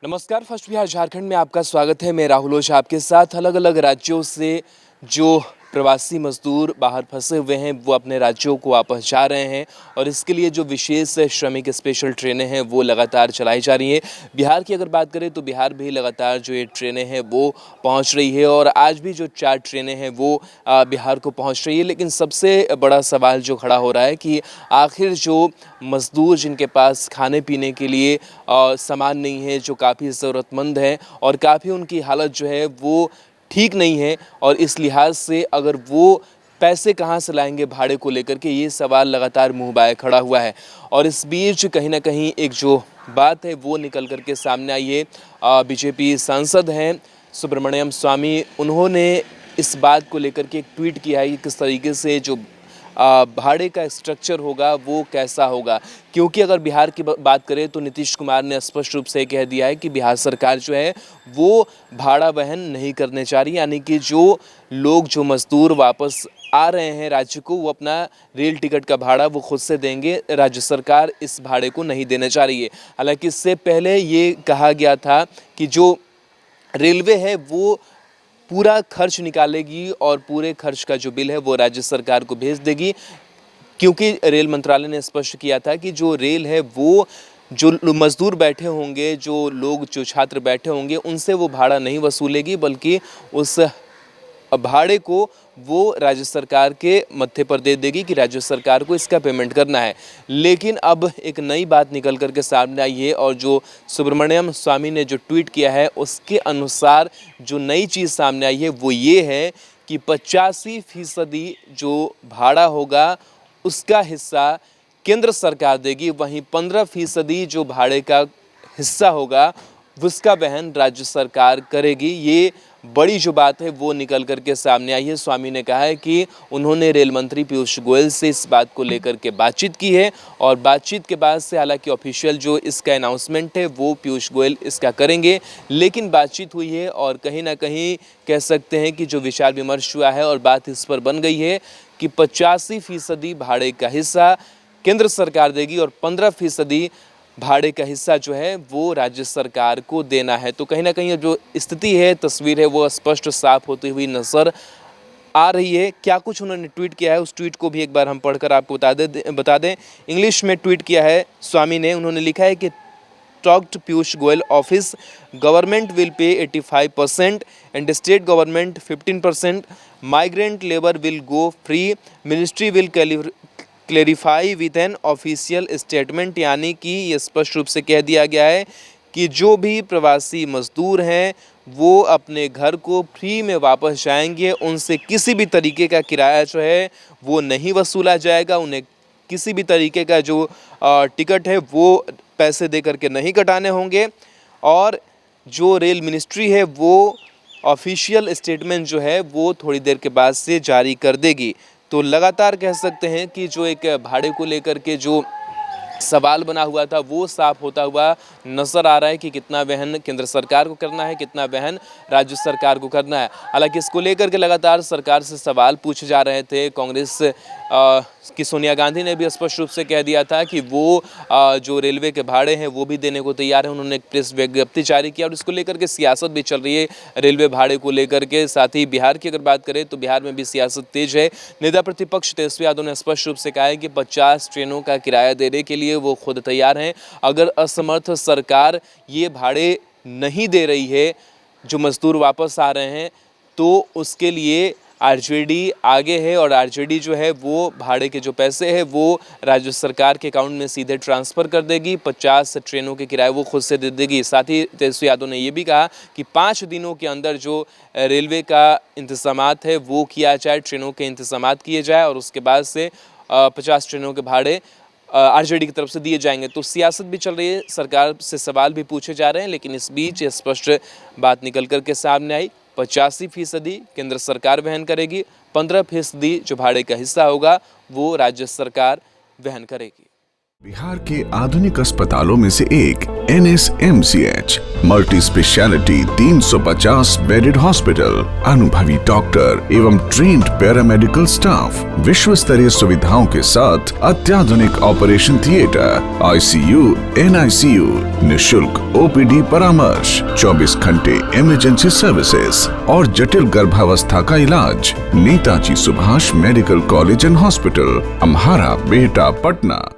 नमस्कार, फर्स्ट बिहार झारखंड में आपका स्वागत है। मैं राहुल ओझा आपके साथ। अलग अलग राज्यों से जो प्रवासी मजदूर बाहर फंसे हुए हैं वो अपने राज्यों को वापस जा रहे हैं और इसके लिए जो विशेष श्रमिक स्पेशल ट्रेनें हैं वो लगातार चलाई जा रही हैं। बिहार की अगर बात करें तो बिहार भी लगातार जो ये ट्रेनें हैं वो पहुंच रही है और आज भी जो 4 ट्रेनें हैं वो बिहार को पहुंच रही है। लेकिन सबसे बड़ा सवाल जो खड़ा हो रहा है कि आखिर जो मजदूर जिनके पास खाने पीने के लिए सामान नहीं है, जो काफ़ी ज़रूरतमंद हैं और काफ़ी उनकी हालत जो है वो ठीक नहीं है और इस लिहाज से अगर वो पैसे कहाँ से लाएंगे भाड़े को लेकर के, ये सवाल लगातार मुँह बाये खड़ा हुआ है। और इस बीच कहीं ना कहीं एक जो बात है वो निकल कर के सामने आई है। बीजेपी सांसद हैं सुब्रमण्यम स्वामी, उन्होंने इस बात को लेकर के एक ट्वीट किया है कि किस तरीके से जो भाड़े का स्ट्रक्चर होगा वो कैसा होगा। क्योंकि अगर बिहार की बात करें तो नीतीश कुमार ने स्पष्ट रूप से कह दिया है कि बिहार सरकार जो है वो भाड़ा वहन नहीं करने जा रही, यानी कि जो लोग जो मजदूर वापस आ रहे हैं राज्य को वो अपना रेल टिकट का भाड़ा वो खुद से देंगे, राज्य सरकार इस भाड़े को नहीं देने जा रही है। हालांकि इससे पहले ये कहा गया था कि जो रेलवे है वो पूरा खर्च निकालेगी और पूरे खर्च का जो बिल है वो राज्य सरकार को भेज देगी, क्योंकि रेल मंत्रालय ने स्पष्ट किया था कि जो रेल है वो जो मजदूर बैठे होंगे, जो लोग जो छात्र बैठे होंगे उनसे वो भाड़ा नहीं वसूलेगी, बल्कि उस भाड़े को वो राज्य सरकार के मत्थे पर दे देगी कि राज्य सरकार को इसका पेमेंट करना है। लेकिन अब एक नई बात निकल करके सामने आई है और जो सुब्रमण्यम स्वामी ने जो ट्वीट किया है उसके अनुसार जो नई चीज़ सामने आई है वो ये है कि 85% जो भाड़ा होगा उसका हिस्सा केंद्र सरकार देगी, वहीं 15% जो भाड़े का हिस्सा होगा उसका वहन राज्य सरकार करेगी। ये बड़ी जो बात है वो निकल करके सामने आई है। स्वामी ने कहा है कि उन्होंने रेल मंत्री पीयूष गोयल से इस बात को लेकर के बातचीत की है और बातचीत के बाद से हालांकि ऑफिशियल जो इसका अनाउंसमेंट है वो पीयूष गोयल इसका करेंगे, लेकिन बातचीत हुई है और कहीं ना कहीं कह सकते हैं कि जो विचार विमर्श हुआ है और बात इस पर बन गई है कि 85% भाड़े का हिस्सा केंद्र सरकार देगी और 15% भाड़े का हिस्सा जो है वो राज्य सरकार को देना है। तो कहीं ना कहीं जो स्थिति है, तस्वीर है वो स्पष्ट साफ होती हुई नजर आ रही है। क्या कुछ उन्होंने ट्वीट किया है उस ट्वीट को भी एक बार हम पढ़कर आपको बता दें। इंग्लिश में ट्वीट किया है स्वामी ने, उन्होंने लिखा है कि talked Piyush Goyal office, government will pay 85% and state government 15%, migrant labour will go free, ministry will clarify with an official statement. यानी कि ये स्पष्ट रूप से कह दिया गया है कि जो भी प्रवासी मजदूर हैं वो अपने घर को फ्री में वापस जाएंगे, उनसे किसी भी तरीके का किराया जो है वो नहीं वसूला जाएगा, उन्हें किसी भी तरीके का जो टिकट है वो पैसे दे करके नहीं कटाने होंगे और जो रेल मिनिस्ट्री है वो ऑफिशियल स्टेटमेंट जो है वो थोड़ी देर के बाद से जारी कर देगी। तो लगातार कह सकते हैं कि जो एक भाड़े को लेकर के जो सवाल बना हुआ था वो साफ होता हुआ नजर आ रहा है कि कितना वहन केंद्र सरकार को करना है, कितना वहन राज्य सरकार को करना है। हालांकि इसको लेकर के लगातार सरकार से सवाल पूछे जा रहे थे। कांग्रेस की सोनिया गांधी ने भी स्पष्ट रूप से कह दिया था कि वो जो रेलवे के भाड़े हैं वो भी देने को तैयार है। उन्होंने एक प्रेस विज्ञप्ति जारी किया और इसको लेकर के सियासत भी चल रही है रेलवे भाड़े को लेकर के। साथ ही बिहार की अगर बात करें तो बिहार में भी सियासत तेज है। नेता प्रतिपक्ष तेजस्वी यादव ने स्पष्ट रूप से कहा है कि 50 ट्रेनों का किराया देने के लिए वो खुद तैयार हैं। अगर असमर्थ सरकार ये भाड़े नहीं दे रही है, जो मजदूर वापस आ रहे हैं, तो उसके लिए आरजेडी आगे है और आरजेडी जो है वो भाड़े के जो पैसे हैं वो राज्य सरकार के अकाउंट में सीधे ट्रांसफ़र कर देगी। 50 ट्रेनों के किराए वो खुद से दे देगी। साथ ही तेजस्वी यादव ने ये भी कहा कि 5 दिनों के अंदर जो रेलवे का इंतजामात है वो किया जाए, ट्रेनों के इंतजामात किए जाए और उसके बाद से 50 ट्रेनों के भाड़े आरजेडी की तरफ से दिए जाएंगे। तो सियासत भी चल रही है, सरकार से सवाल भी पूछे जा रहे हैं, लेकिन इस बीच स्पष्ट बात निकल कर के सामने आई। 85% केंद्र सरकार वहन करेगी, 15% जो भाड़े का हिस्सा होगा वो राज्य सरकार वहन करेगी। बिहार के आधुनिक अस्पतालों में से एक NSMCH multi speciality 350 bedded hospital, अनुभवी डॉक्टर एवं ट्रेन्ड पैरामेडिकल स्टाफ, विश्व स्तरीय सुविधाओं के साथ अत्याधुनिक ऑपरेशन थिएटर, ICU, NICU, निशुल्क OPD परामर्श, 24 घंटे इमरजेंसी सर्विसेज और जटिल गर्भावस्था का इलाज। Netaji Subhash medical college and hospital, Amhara, Bihta, Patna.